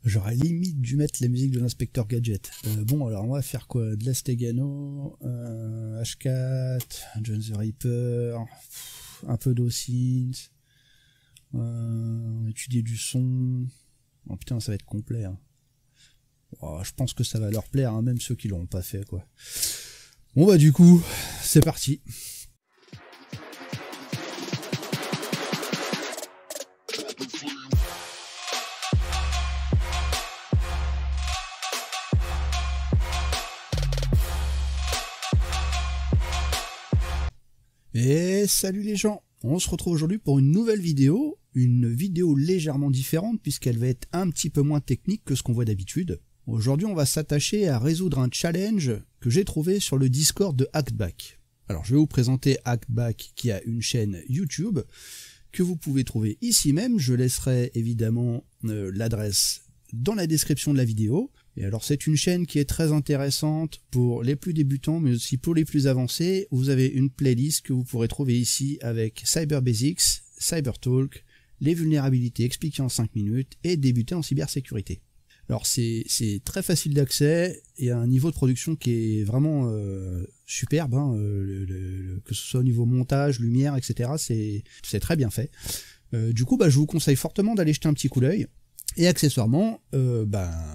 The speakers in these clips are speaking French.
J'aurais limite dû mettre la musique de l'inspecteur Gadget. Bon, alors on va faire quoi? De la Stegano, H4, John the Ripper, un peu d'Osint, étudier du son. Oh putain, ça va être complet. Hein. Oh, je pense que ça va leur plaire, hein, même ceux qui l'auront pas fait, quoi. Bon bah du coup, c'est parti. Et salut les gens, on se retrouve aujourd'hui pour une nouvelle vidéo, légèrement différente puisqu'elle va être un petit peu moins technique que ce qu'on voit d'habitude. Aujourd'hui on va s'attacher à résoudre un challenge que j'ai trouvé sur le Discord de Hackback. Alors je vais vous présenter Hackback qui a une chaîne YouTube que vous pouvez trouver ici même, je laisserai évidemment l'adresse dans la description de la vidéo. Et alors c'est une chaîne qui est très intéressante pour les plus débutants mais aussi pour les plus avancés. Vous avez une playlist que vous pourrez trouver ici avec Cyber Basics, Cyber Talk, les vulnérabilités expliquées en 5 minutes et débuter en cybersécurité. Alors c'est très facile d'accès et un niveau de production qui est vraiment superbe, hein, que ce soit au niveau montage, lumière, etc. C'est très bien fait. Du coup je vous conseille fortement d'aller jeter un petit coup d'œil. Et accessoirement,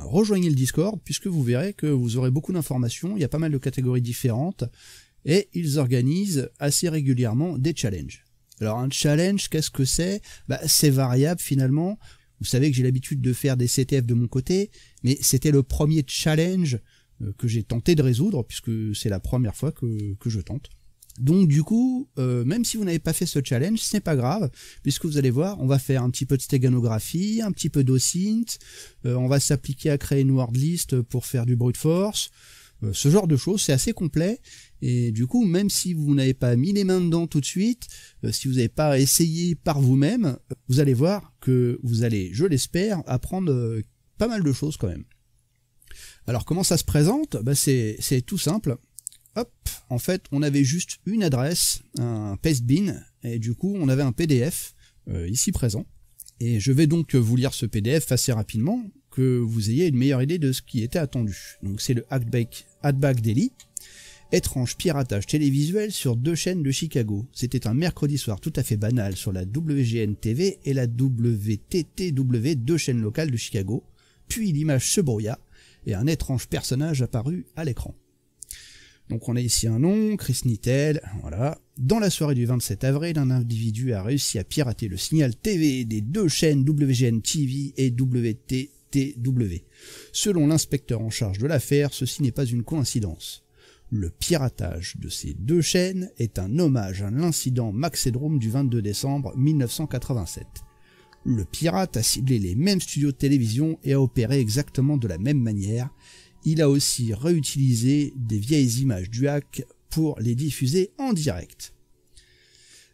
rejoignez le Discord puisque vous verrez que vous aurez beaucoup d'informations, il y a pas mal de catégories différentes et ils organisent assez régulièrement des challenges. Alors un challenge, qu'est-ce que c'est? C'est variable finalement. Vous savez que j'ai l'habitude de faire des CTF de mon côté, mais c'était le premier challenge que j'ai tenté de résoudre puisque c'est la première fois que je tente. Donc du coup, même si vous n'avez pas fait ce challenge, ce n'est pas grave, puisque vous allez voir, on va faire un petit peu de stéganographie, un petit peu d'OSINT, on va s'appliquer à créer une wordlist pour faire du brute force, ce genre de choses, c'est assez complet, et du coup, même si vous n'avez pas mis les mains dedans tout de suite, si vous n'avez pas essayé par vous-même, vous allez voir que vous allez, je l'espère, apprendre pas mal de choses quand même. Alors comment ça se présente? C'est tout simple. Hop, en fait, on avait juste une adresse, un pastebin, et du coup, on avait un PDF ici présent. Et je vais donc vous lire ce PDF assez rapidement, que vous ayez une meilleure idée de ce qui était attendu. Donc c'est le Hackback Daily. Étrange piratage télévisuel sur 2 chaînes de Chicago. C'était un mercredi soir tout à fait banal sur la WGN TV et la WTTW, 2 chaînes locales de Chicago. Puis l'image se brouilla, et un étrange personnage apparut à l'écran. Donc on a ici un nom, Chris Nittel, voilà. Dans la soirée du 27 avril, un individu a réussi à pirater le signal TV des 2 chaînes WGN TV et WTTW. Selon l'inspecteur en charge de l'affaire, ceci n'est pas une coïncidence. Le piratage de ces 2 chaînes est un hommage à l'incident Maxedrome du 22 décembre 1987. Le pirate a ciblé les mêmes studios de télévision et a opéré exactement de la même manière. Il a aussi réutilisé des vieilles images du hack pour les diffuser en direct.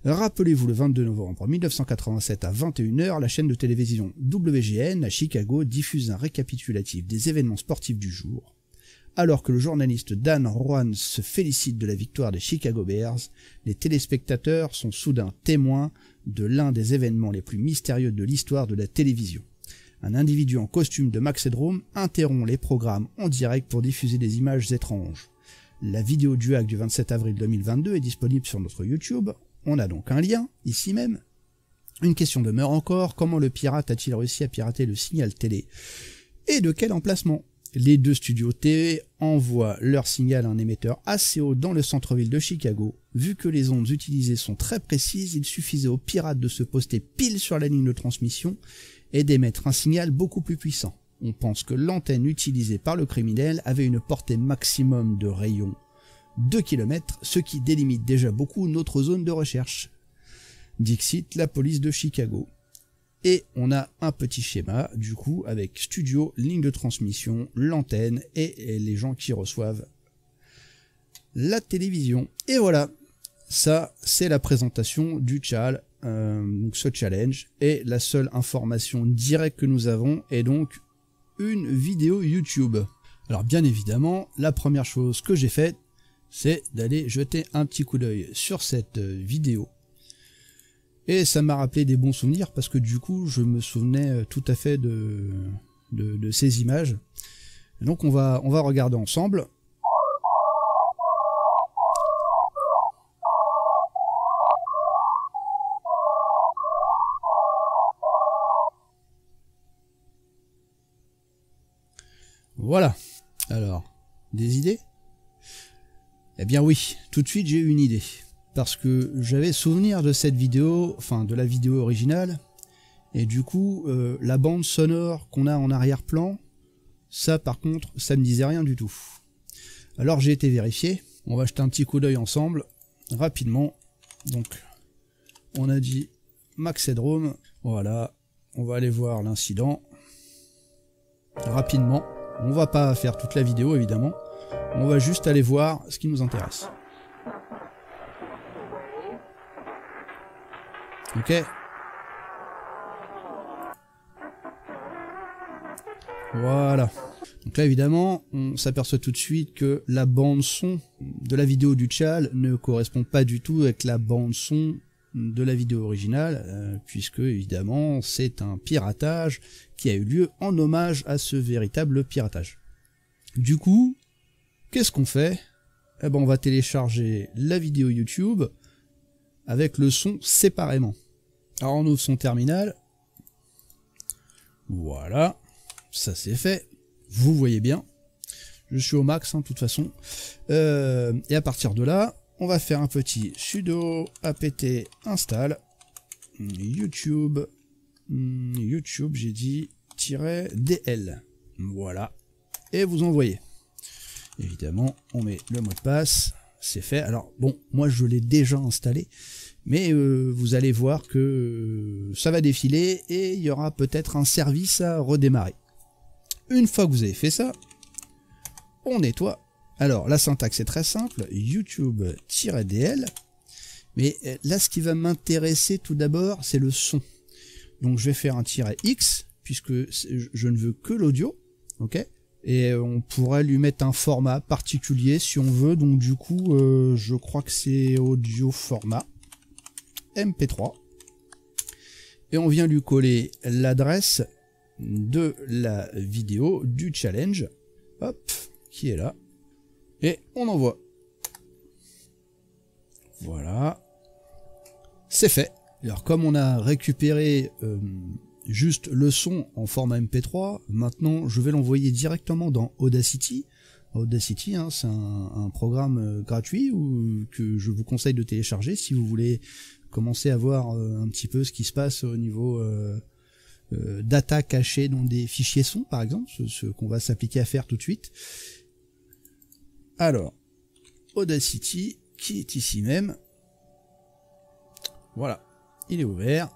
Rappelez-vous, le 22 novembre 1987 à 21 h, la chaîne de télévision WGN à Chicago diffuse un récapitulatif des événements sportifs du jour. Alors que le journaliste Dan Rowan se félicite de la victoire des Chicago Bears, les téléspectateurs sont soudain témoins de l'un des événements les plus mystérieux de l'histoire de la télévision. Un individu en costume de Maxedrome interrompt les programmes en direct pour diffuser des images étranges. La vidéo du hack du 27 avril 2022 est disponible sur notre YouTube. On a donc un lien, ici même. Une question demeure encore, comment le pirate a-t-il réussi à pirater le signal télé? Et de quel emplacement? Les 2 studios TV envoient leur signal à un émetteur assez haut dans le centre-ville de Chicago. Vu que les ondes utilisées sont très précises, il suffisait aux pirates de se poster pile sur la ligne de transmission et d'émettre un signal beaucoup plus puissant. On pense que l'antenne utilisée par le criminel avait une portée maximum de rayon 2 km, ce qui délimite déjà beaucoup notre zone de recherche. Dixit, la police de Chicago. Et on a un petit schéma, du coup, avec studio, ligne de transmission, l'antenne et les gens qui reçoivent la télévision. Et voilà, ça c'est la présentation du chal. Donc ce challenge, et la seule information directe que nous avons est donc une vidéo YouTube. Alors bien évidemment, la première chose que j'ai faite, c'est d'aller jeter un petit coup d'œil sur cette vidéo. Et ça m'a rappelé des bons souvenirs parce que du coup, je me souvenais tout à fait de de ces images. Et donc on va regarder ensemble. Voilà. Alors, des idées? Eh bien oui, tout de suite j'ai eu une idée. Parce que j'avais souvenir de cette vidéo, enfin de la vidéo originale, et du coup, la bande sonore qu'on a en arrière-plan, ça par contre, ça me disait rien du tout. Alors j'ai été vérifier, on va jeter un petit coup d'œil ensemble, rapidement. Donc, on a dit Max Headroom, voilà, on va aller voir l'incident, rapidement. On va pas faire toute la vidéo évidemment, on va juste aller voir ce qui nous intéresse. Ok. Voilà. Donc là évidemment, on s'aperçoit tout de suite que la bande son de la vidéo du Tchal ne correspond pas du tout avec la bande son de la vidéo originale, puisque évidemment c'est un piratage qui a eu lieu en hommage à ce véritable piratage. Du coup, qu'est-ce qu'on fait? Eh ben on va télécharger la vidéo YouTube avec le son séparément. Alors on ouvre son terminal. Voilà, ça c'est fait. Vous voyez bien. Je suis au max, de toute façon. Et à partir de là, on va faire un petit sudo apt install YouTube. YouTube, j'ai dit -dl. Voilà. Et vous envoyez. Évidemment, on met le mot de passe. C'est fait. Alors bon, moi je l'ai déjà installé. Mais vous allez voir que ça va défiler et il y aura peut-être un service à redémarrer. Une fois que vous avez fait ça, on nettoie. Alors la syntaxe est très simple, YouTube-dl. Mais là ce qui va m'intéresser tout d'abord c'est le son. Donc je vais faire un -x puisque je ne veux que l'audio. Ok. Et on pourrait lui mettre un format particulier si on veut. Donc du coup je crois que c'est audio format MP3 et on vient lui coller l'adresse de la vidéo du challenge, hop, qui est là, et on envoie. Voilà, c'est fait. Alors comme on a récupéré juste le son en format MP3, maintenant je vais l'envoyer directement dans Audacity. Audacity, c'est un programme gratuit que je vous conseille de télécharger si vous voulez commencer à voir un petit peu ce qui se passe au niveau data cachée dans des fichiers son, par exemple, ce qu'on va s'appliquer à faire tout de suite. Alors, Audacity, qui est ici même. Voilà, il est ouvert.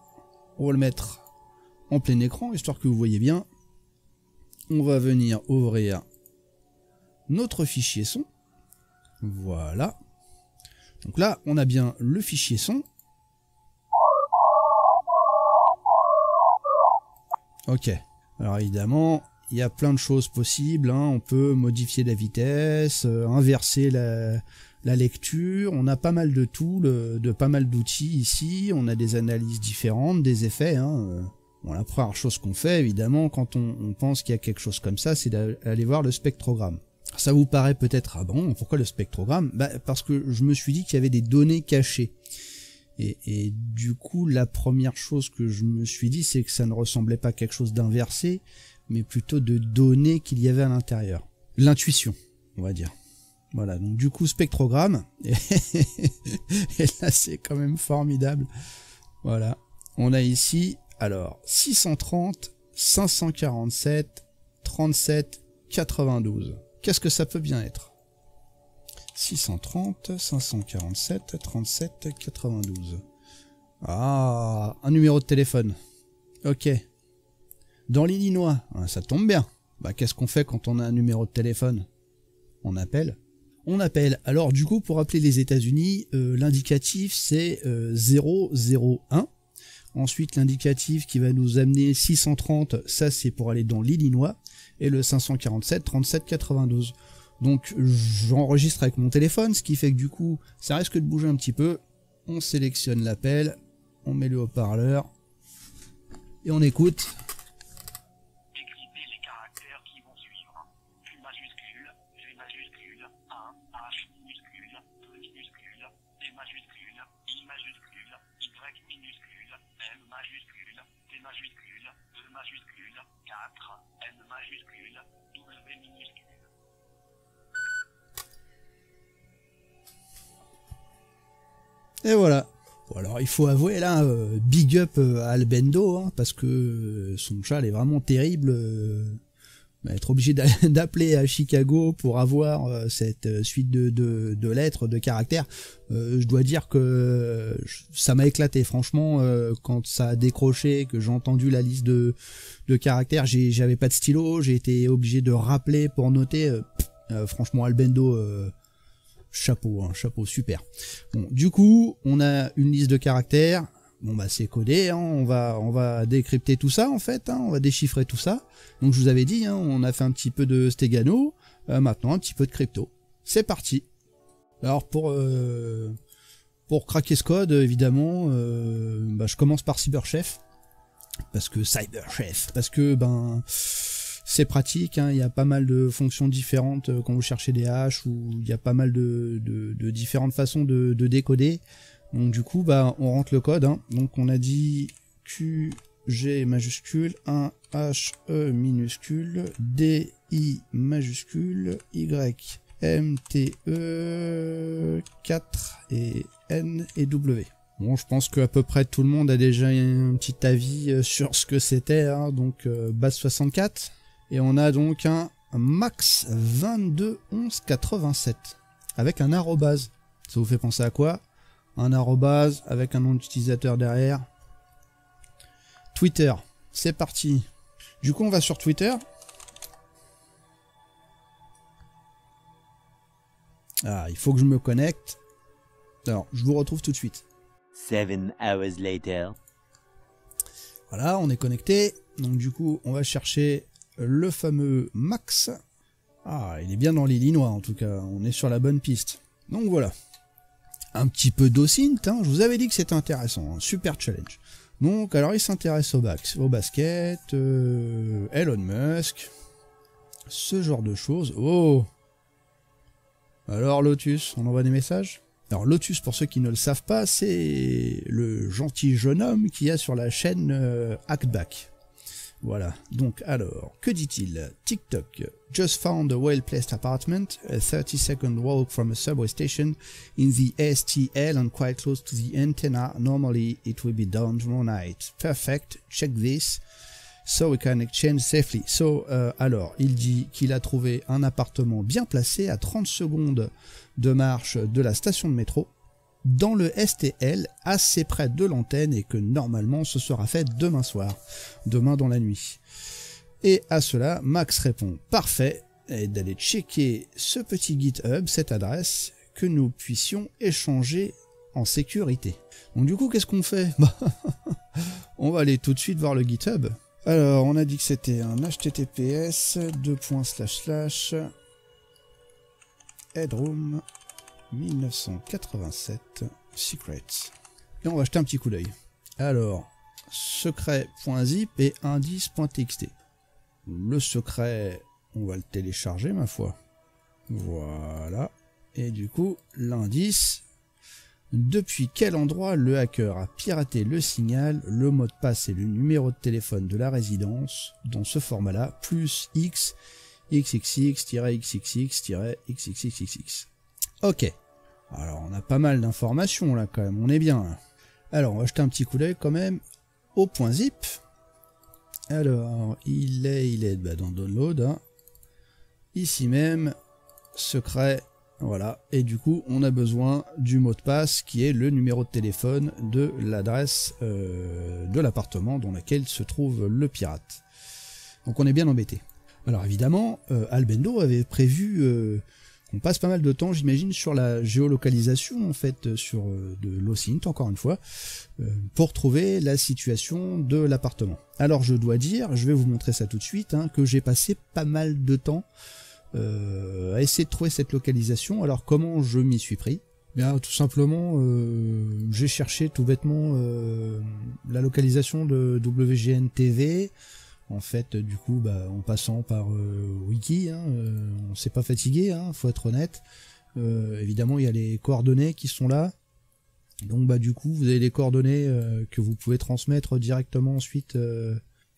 On va le mettre en plein écran, histoire que vous voyez bien. On va venir ouvrir notre fichier son. Voilà. Donc là, on a bien le fichier son. Ok. Alors évidemment, il y a plein de choses possibles. On peut modifier la vitesse, inverser la lecture. On a pas mal de tools, pas mal d'outils ici. On a des analyses différentes, des effets. Bon, la première chose qu'on fait, évidemment, quand on pense qu'il y a quelque chose comme ça, c'est d'aller voir le spectrogramme. Ça vous paraît peut-être, ah bon, pourquoi le spectrogramme? Parce que je me suis dit qu'il y avait des données cachées. Et du coup, la première chose que je me suis dit, c'est que ça ne ressemblait pas à quelque chose d'inversé, mais plutôt de données qu'il y avait à l'intérieur. L'intuition, on va dire. Voilà, donc du coup, spectrogramme. Et là, c'est quand même formidable. Voilà, on a ici, alors, 630, 547, 37, 92. Qu'est-ce que ça peut bien être? 630, 547, 37, 92. Ah, un numéro de téléphone. Ok. Dans l'Illinois, ça tombe bien. Qu'est-ce qu'on fait quand on a un numéro de téléphone? On appelle. On appelle. Alors du coup, pour appeler les États-Unis, l'indicatif c'est 001. Ensuite, l'indicatif qui va nous amener 630, ça c'est pour aller dans l'Illinois. Et le 547, 37, 92. Donc j'enregistre avec mon téléphone, ce qui fait que du coup ça risque de bouger un petit peu. On sélectionne l'appel, on met le haut-parleur et on écoute. majuscule, G majuscule, 1, H minuscule, E minuscule, T majuscule, I majuscule, Y minuscule, M majuscule, T majuscule, E majuscule, 4, N majuscule, W minuscule. Et voilà. Bon, alors il faut avouer là, big up à Albendo, hein, parce que son chat est vraiment terrible. Être obligé d'appeler à Chicago pour avoir cette suite de lettres, de caractères, je dois dire que ça m'a éclaté. Franchement, quand ça a décroché, que j'ai entendu la liste de caractères, j'avais pas de stylo, j'ai été obligé de rappeler pour noter. Franchement, Albendo... chapeau, hein, chapeau, super. Bon, du coup, on a une liste de caractères. Bon bah c'est codé, hein, on va décrypter tout ça en fait, hein, on va déchiffrer tout ça. Donc je vous avais dit, hein, on a fait un petit peu de Stegano, maintenant un petit peu de crypto. C'est parti. Alors pour craquer ce code, évidemment, je commence par Cyberchef, parce que ben c'est pratique, hein, il y a pas mal de fonctions différentes quand vous cherchez des hashes, ou il y a pas mal de différentes façons de décoder. Donc du coup, bah on rentre le code, hein. Donc on a dit QG majuscule, 1 HE minuscule, DI majuscule, Y MTE 4 et N et W. Bon, je pense qu'à peu près tout le monde a déjà un petit avis sur ce que c'était, hein. Donc base 64. Et on a donc un max 221187 avec un arrobase. Ça vous fait penser à quoi? Un arrobase avec un nom d'utilisateur derrière. Twitter, c'est parti. Du coup, on va sur Twitter. Ah, il faut que je me connecte. Alors, je vous retrouve tout de suite. 7 hours later. Voilà, on est connecté. Donc du coup, on va chercher le fameux Max. Ah, il est bien dans l'Illinois en tout cas. On est sur la bonne piste. Donc voilà. Un petit peu d'OSINT, hein. Je vous avais dit que c'était intéressant. Super challenge. Donc, alors il s'intéresse au basket, Elon Musk, ce genre de choses. Oh! Alors Lotus, on envoie des messages? Alors Lotus, pour ceux qui ne le savent pas, c'est le gentil jeune homme qu'il y a sur la chaîne Hackback. Voilà, donc alors, que dit-il? TikTok, just found a well-placed apartment, a 30-second walk from a subway station in the STL and quite close to the antenna. Normally it will be done tomorrow night. Perfect, check this, so we can exchange safely. So, alors, il dit qu'il a trouvé un appartement bien placé à 30 secondes de marche de la station de métro, dans le STL, assez près de l'antenne, et que normalement ce sera fait demain soir, demain dans la nuit. Et à cela, Max répond parfait, et d'aller checker ce petit GitHub, cette adresse, que nous puissions échanger en sécurité. Donc du coup, qu'est-ce qu'on fait? On va aller tout de suite voir le GitHub. Alors, on a dit que c'était un https headroom 1987 secrets. Et on va jeter un petit coup d'œil. Alors, secret.zip et indice.txt. Le secret, on va le télécharger, ma foi. Voilà. Et du coup, l'indice. Depuis quel endroit le hacker a piraté le signal, le mot de passe et le numéro de téléphone de la résidence dans ce format-là, plus x, xxx-xxx-xxxx. Ok. Alors, on a pas mal d'informations là quand même, on est bien là. Alors, on va jeter un petit coup d'œil quand même au point zip. Alors, il est dans Download. Hein. Ici même, secret, voilà. Et du coup, on a besoin du mot de passe qui est le numéro de téléphone de l'adresse de l'appartement dans laquelle se trouve le pirate. Donc, on est bien embêté. Alors, évidemment, Albendo avait prévu... on passe pas mal de temps, j'imagine, sur la géolocalisation, en fait, sur de l'OSINT, encore une fois, pour trouver la situation de l'appartement. Alors, je dois dire, je vais vous montrer ça tout de suite, hein, que j'ai passé pas mal de temps à essayer de trouver cette localisation. Alors, comment je m'y suis pris? Bien, tout simplement, j'ai cherché tout bêtement la localisation de WGN TV En fait, du coup, en passant par Wiki, hein, on s'est pas fatigué, hein, faut être honnête. Évidemment, il y a les coordonnées qui sont là. Donc, du coup, vous avez les coordonnées que vous pouvez transmettre directement ensuite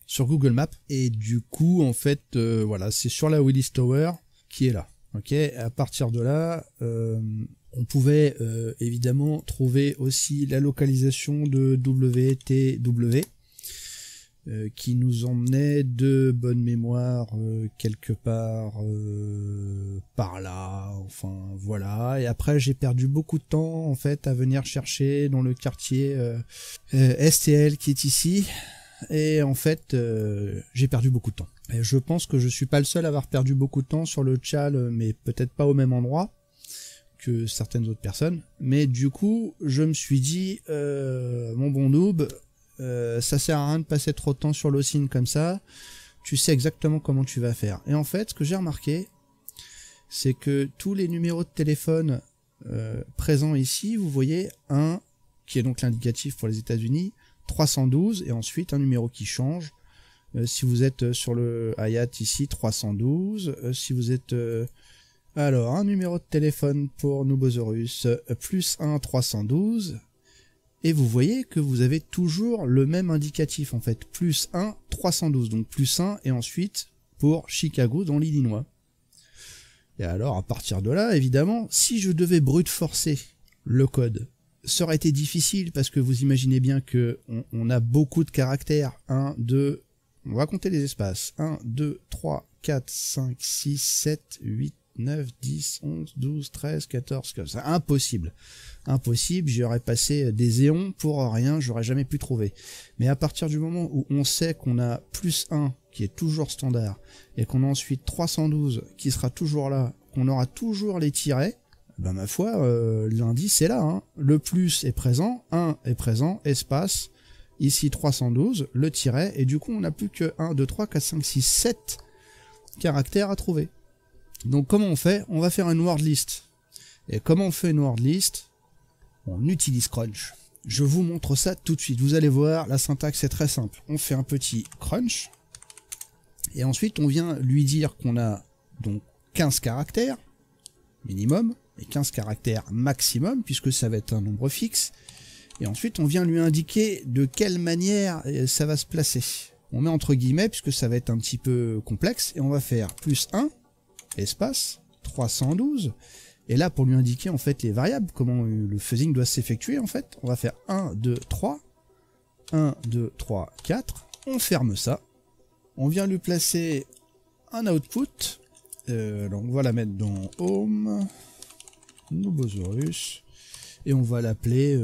sur Google Maps. Et du coup, en fait, voilà, c'est sur la Willis Tower qui est là. Ok, à partir de là, on pouvait évidemment trouver aussi la localisation de WTW. Qui nous emmenait de bonne mémoire quelque part par là, enfin voilà. Et après j'ai perdu beaucoup de temps en fait à venir chercher dans le quartier STL qui est ici. Et en fait j'ai perdu beaucoup de temps. Et je pense que je suis pas le seul à avoir perdu beaucoup de temps sur le Tchal, mais peut-être pas au même endroit que certaines autres personnes. Mais du coup je me suis dit mon bon noob, ça sert à rien de passer trop de temps sur l'OSINT comme ça, tu sais exactement comment tu vas faire. Et en fait, ce que j'ai remarqué, c'est que tous les numéros de téléphone présents ici, vous voyez un qui est donc l'indicatif pour les États-Unis, 312, et ensuite un numéro qui change. Si vous êtes sur le Hayat ici, 312. Si vous êtes... alors, un numéro de téléphone pour Nubosaurus, plus 1, 312. Et vous voyez que vous avez toujours le même indicatif en fait, plus 1, 312, donc plus 1, et ensuite pour Chicago dans l'Illinois. Et alors à partir de là, évidemment, si je devais brute forcer le code, ça aurait été difficile parce que vous imaginez bien que on a beaucoup de caractères, 1, 2, on va compter les espaces, 1, 2, 3, 4, 5, 6, 7, 8, 9, 10, 11, 12, 13, 14, comme ça. Impossible. Impossible, j'y aurais passé des éons pour rien, j'aurais jamais pu trouver. Mais à partir du moment où on sait qu'on a plus 1 qui est toujours standard, et qu'on a ensuite 312 qui sera toujours là, qu'on aura toujours les tirets, ma foi, l'indice est là. Hein. Le plus est présent, 1 est présent, espace, ici 312, le tiret, et du coup on n'a plus que 1, 2, 3, 4, 5, 6, 7 caractères à trouver. Donc comment on fait? On va faire une word list. Et comment on fait une word list? On utilise crunch. Je vous montre ça tout de suite. Vous allez voir, la syntaxe est très simple. On fait un petit crunch. Et ensuite, on vient lui dire qu'on a donc 15 caractères minimum et 15 caractères maximum, puisque ça va être un nombre fixe. Et ensuite, on vient lui indiquer de quelle manière ça va se placer. On met entre guillemets, puisque ça va être un petit peu complexe. Et on va faire plus 1. Espace 312, et là pour lui indiquer en fait les variables, comment le fuzzing doit s'effectuer en fait, on va faire 1, 2, 3, 1, 2, 3, 4, on ferme ça, on vient lui placer un output, donc on va la mettre dans home, Nubosaurus, et on va l'appeler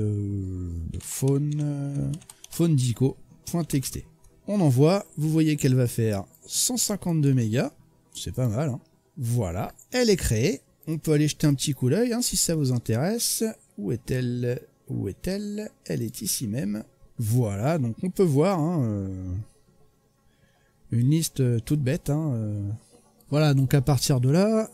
phone.dico.txt. On envoie, vous voyez qu'elle va faire 152 mégas, c'est pas mal, hein. Voilà, elle est créée. On peut aller jeter un petit coup d'œil hein, si ça vous intéresse. Où est-elle? Où est-elle? Elle est ici même. Voilà, donc on peut voir hein, une liste toute bête. Hein, Voilà, donc à partir de là,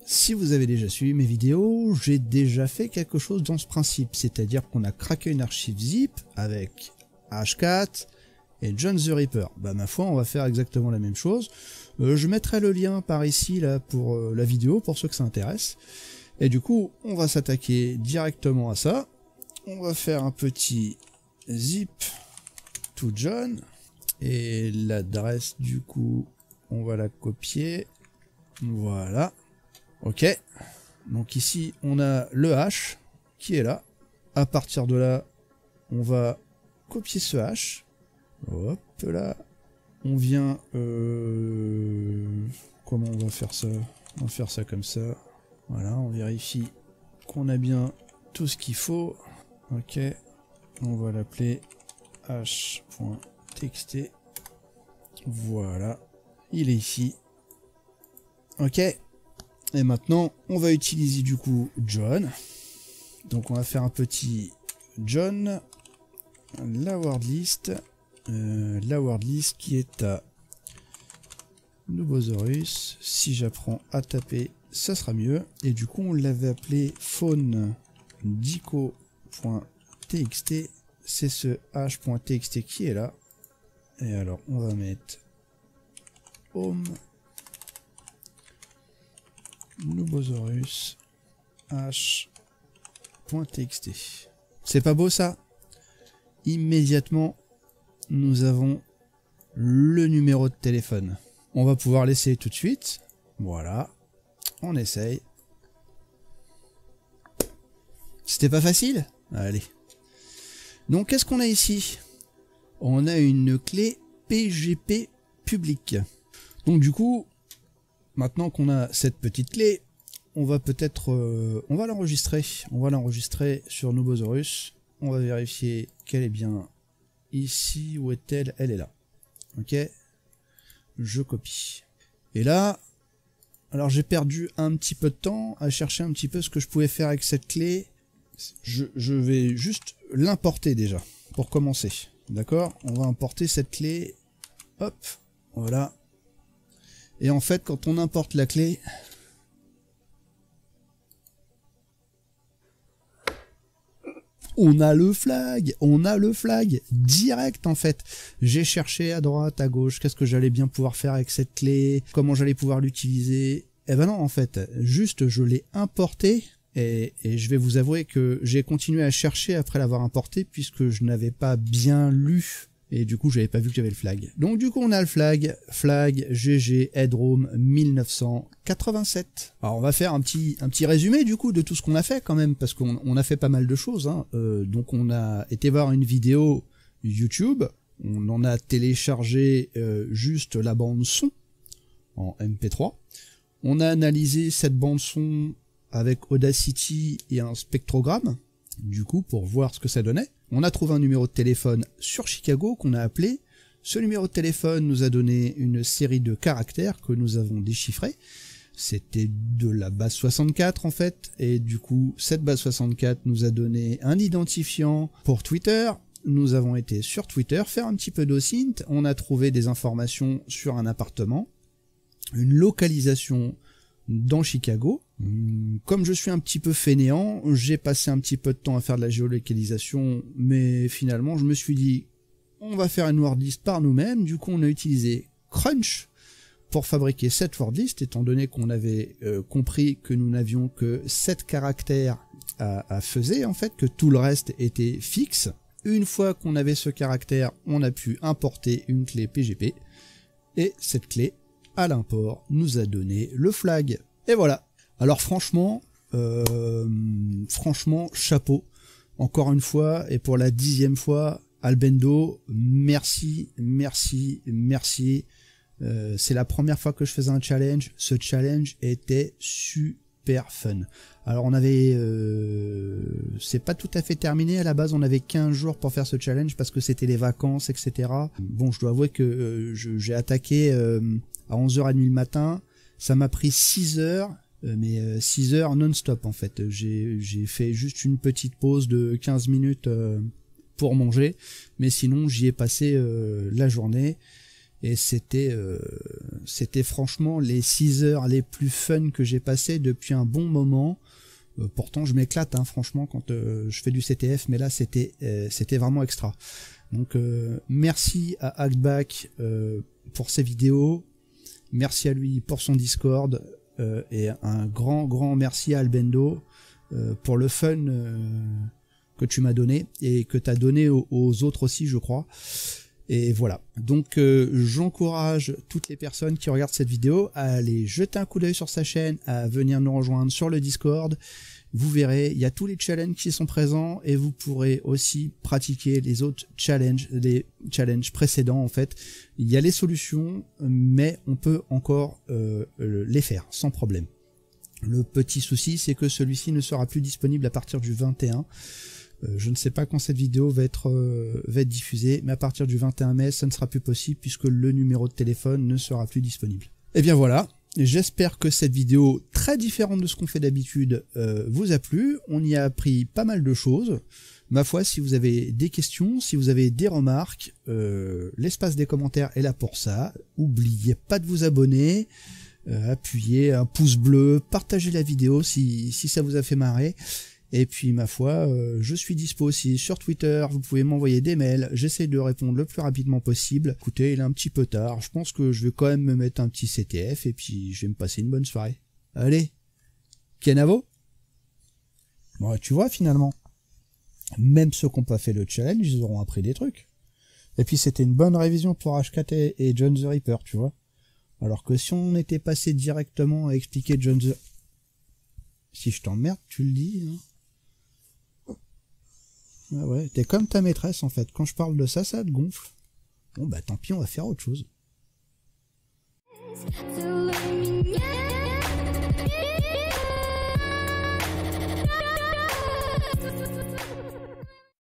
si vous avez déjà suivi mes vidéos, j'ai déjà fait quelque chose dans ce principe. C'est-à-dire qu'on a craqué une archive zip avec Hashcat et John the Ripper. Ma foi, on va faire exactement la même chose. Je mettrai le lien par ici là pour la vidéo pour ceux que ça intéresse. Et du coup, on va s'attaquer directement à ça. On va faire un petit zip to John. Et l'adresse du coup, on va la copier. Voilà. Ok. Donc ici, on a le hash qui est là. À partir de là, on va copier ce hash. Hop là. On vient... comment on va faire ça? On va faire ça comme ça. Voilà, on vérifie qu'on a bien tout ce qu'il faut. Ok. On va l'appeler h.txt. Voilà. Il est ici. Ok. Et maintenant, on va utiliser du coup John. Donc on va faire un petit John. La word list. La word list qui est à Nubosaurus. Si j'apprends à taper, ça sera mieux. Et du coup, on l'avait appelé phone.dico.txt. C'est ce h.txt qui est là. Et alors, on va mettre home Nubosaurus h.txt. C'est pas beau ça? Immédiatement, nous avons le numéro de téléphone. On va pouvoir l'essayer tout de suite. Voilà. On essaye. C'était pas facile? Allez. Donc, qu'est-ce qu'on a ici? On a une clé PGP publique. Donc, du coup, maintenant qu'on a cette petite clé, on va peut-être... on va l'enregistrer. On va l'enregistrer sur Nubosaurus. On va vérifier qu'elle est bien ici. Où est-elle? Elle est là. Ok. Je copie. Et là... Alors j'ai perdu un petit peu de temps à chercher un petit peu ce que je pouvais faire avec cette clé. Je vais juste l'importer déjà, pour commencer. D'accord? On va importer cette clé. Hop, voilà. Et en fait, quand on importe la clé... On a le flag direct en fait. J'ai cherché à droite, à gauche, qu'est-ce que j'allais bien pouvoir faire avec cette clé, comment j'allais pouvoir l'utiliser. Eh ben non, en fait, juste je l'ai importé et je vais vous avouer que j'ai continué à chercher après l'avoir importé puisque je n'avais pas bien lu et du coup j'avais pas vu que j'avais le flag. Donc du coup on a le flag GG Headroom 1987. Alors on va faire un petit résumé du coup de tout ce qu'on a fait quand même parce qu'on a fait pas mal de choses. Hein. Donc on a été voir une vidéo YouTube, on en a téléchargé juste la bande son en MP3. On a analysé cette bande son avec Audacity et un spectrogramme du coup pour voir ce que ça donnait. On a trouvé un numéro de téléphone sur Chicago qu'on a appelé. Ce numéro de téléphone nous a donné une série de caractères que nous avons déchiffrés. C'était de la base 64 en fait. Et du coup, cette base 64 nous a donné un identifiant pour Twitter. Nous avons été sur Twitter faire un petit peu d'OSINT. On a trouvé des informations sur un appartement. Une localisation dans Chicago. Comme je suis un petit peu fainéant, j'ai passé un petit peu de temps à faire de la géolocalisation, mais finalement je me suis dit on va faire une wordlist par nous-mêmes. Du coup on a utilisé Crunch pour fabriquer cette wordlist, étant donné qu'on avait compris que nous n'avions que 7 caractères à faiser, en fait, que tout le reste était fixe. Une fois qu'on avait ce caractère, on a pu importer une clé PGP, et cette clé à l'import nous a donné le flag. Et voilà. Alors franchement, chapeau. Encore une fois, et pour la 10e fois, Albendo, merci. C'est la première fois que je faisais un challenge. Ce challenge était super fun. Alors on avait... c'est pas tout à fait terminé. À la base, on avait 15 jours pour faire ce challenge parce que c'était les vacances, etc. Bon, je dois avouer que j'ai attaqué à 11h30 le matin. Ça m'a pris 6 heures. Mais 6 heures non-stop en fait. J'ai fait juste une petite pause de 15 minutes pour manger, mais sinon j'y ai passé la journée et c'était franchement les 6 heures les plus fun que j'ai passé depuis un bon moment. Pourtant je m'éclate hein, franchement quand je fais du CTF, mais là c'était vraiment extra. Donc merci à Hackback pour ses vidéos, merci à lui pour son Discord. Et un grand merci à Albendo pour le fun que tu m'as donné et que tu as donné aux autres aussi je crois. Et voilà, donc j'encourage toutes les personnes qui regardent cette vidéo à aller jeter un coup d'œil sur sa chaîne, à venir nous rejoindre sur le Discord. Vous verrez, il y a tous les challenges qui sont présents et vous pourrez aussi pratiquer les autres challenges, les challenges précédents en fait. Il y a les solutions, mais on peut encore les faire sans problème. Le petit souci, c'est que celui-ci ne sera plus disponible à partir du 21. Je ne sais pas quand cette vidéo va être diffusée, mais à partir du 21 mai, ça ne sera plus possible puisque le numéro de téléphone ne sera plus disponible. Et bien voilà. J'espère que cette vidéo, très différente de ce qu'on fait d'habitude, vous a plu. On y a appris pas mal de choses. Ma foi, si vous avez des questions, si vous avez des remarques, l'espace des commentaires est là pour ça. N'oubliez pas de vous abonner, appuyez un pouce bleu, partagez la vidéo si ça vous a fait marrer. Et puis ma foi, je suis dispo aussi sur Twitter, vous pouvez m'envoyer des mails, j'essaie de répondre le plus rapidement possible. Écoutez, il est un petit peu tard, je pense que je vais quand même me mettre un petit CTF et puis je vais me passer une bonne soirée. Allez, Kenavo? Bon, tu vois finalement, même ceux qui n'ont pas fait le challenge, ils auront appris des trucs. Et puis c'était une bonne révision pour HKT et John the Ripper, tu vois. Alors que si on était passé directement à expliquer John the... Si je t'emmerde, tu le dis, hein. Ah ouais, t'es comme ta maîtresse en fait, quand je parle de ça, ça te gonfle. Bon bah tant pis, on va faire autre chose. So let me know.